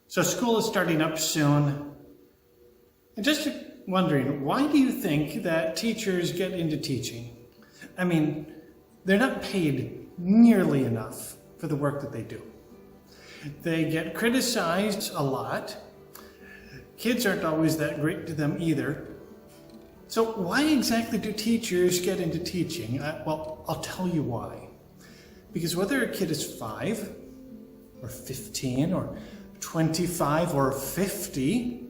So school is starting up soon. And just wondering, why do you think that teachers get into teaching? I mean, they're not paid nearly enough for the work that they do. They get criticized a lot. Kids aren't always that great to them either. So why exactly do teachers get into teaching? Well, I'll tell you why. Because whether a kid is 5 or 15 or 25 or 50,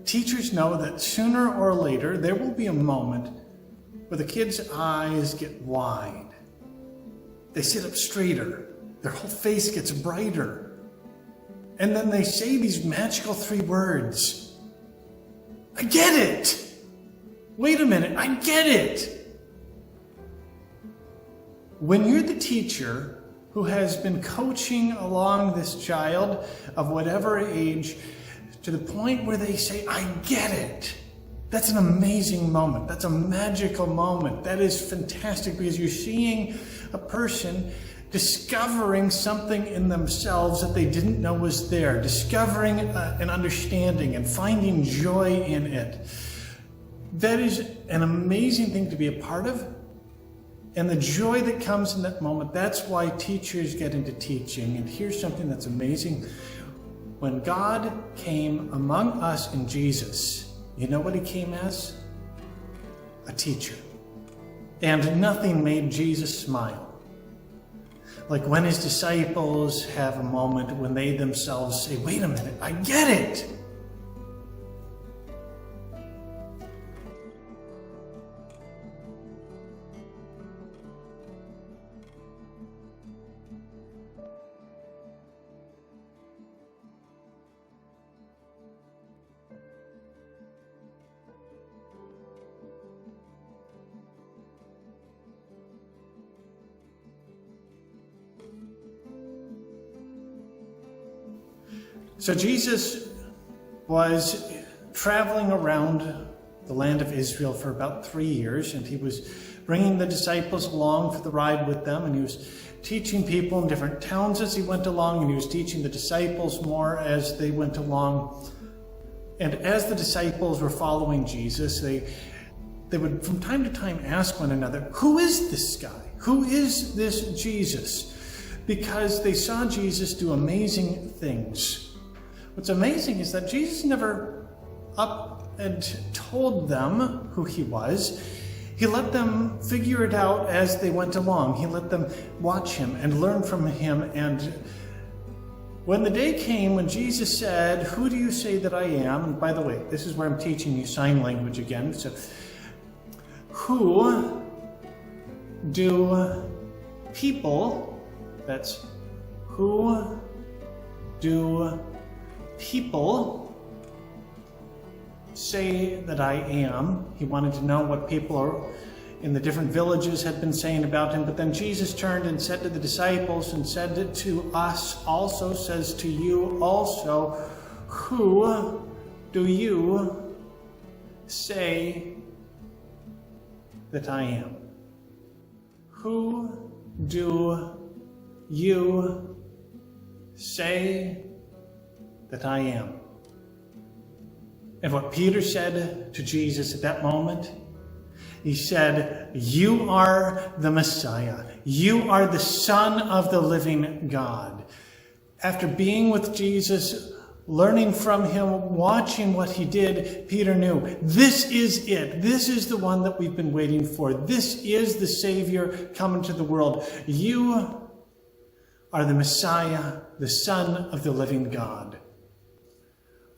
teachers know that sooner or later there will be a moment where the kid's eyes get wide. They sit up straighter. Their whole face gets brighter. And then they say these magical 3 words. I get it! Wait a minute, I get it! When you're the teacher who has been coaching along this child of whatever age to the point where they say, I get it. That's an amazing moment. That's a magical moment. That is fantastic because you're seeing a person discovering something in themselves that they didn't know was there, discovering an understanding and finding joy in it. That is an amazing thing to be a part of. And the joy that comes in that moment, that's why teachers get into teaching. And here's something that's amazing. When God came among us in Jesus, you know what he came as? A teacher. And nothing made Jesus smile like when his disciples have a moment when they themselves say, wait a minute, I get it. So Jesus was traveling around the land of Israel for about 3 years, and he was bringing the disciples along for the ride with them, and he was teaching people in different towns as he went along, and he was teaching the disciples more as they went along. And as the disciples were following Jesus, they would from time to time ask one another, who is this guy? Who is this Jesus? Because they saw Jesus do amazing things. What's amazing is that Jesus never up and told them who he was. He let them figure it out as they went along. He let them watch him and learn from him. And when the day came when Jesus said, who do you say that I am? And by the way, this is where I'm teaching you sign language again. So, who do people, that's who do people say that I am? He wanted to know what people in the different villages had been saying about him. But then Jesus turned and said to the disciples and said to us also, says to you also, who do you say that I am? Who do you say that I am? And what Peter said to Jesus at that moment, he said, you are the Messiah. You are the Son of the living God. After being with Jesus, learning from him, watching what he did, Peter knew, this is it. This is the one that we've been waiting for. This is the Savior coming to the world. You are the Messiah, the Son of the living God.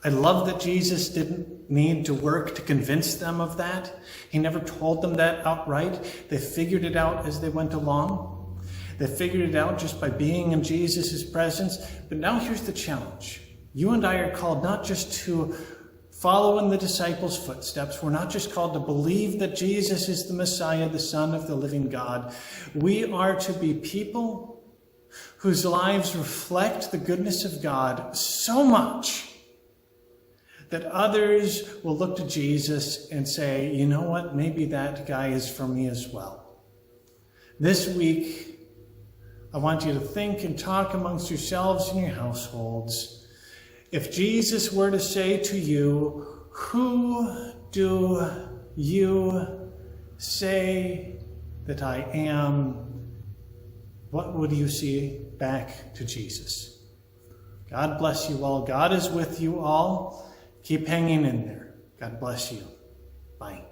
I love that Jesus didn't need to work to convince them of that. He never told them that outright. They figured it out as they went along. They figured it out just by being in Jesus' presence. But now here's the challenge. You and I are called not just to follow in the disciples' footsteps. We're not just called to believe that Jesus is the Messiah, the Son of the living God. We are to be people whose lives reflect the goodness of God so much that others will look to Jesus and say, you know what, maybe that guy is for me as well. This week, I want you to think and talk amongst yourselves and your households. If Jesus were to say to you, "Who do you say that I am?" what would you say back to Jesus? God bless you all. God is with you all. Keep hanging in there. God bless you. Bye.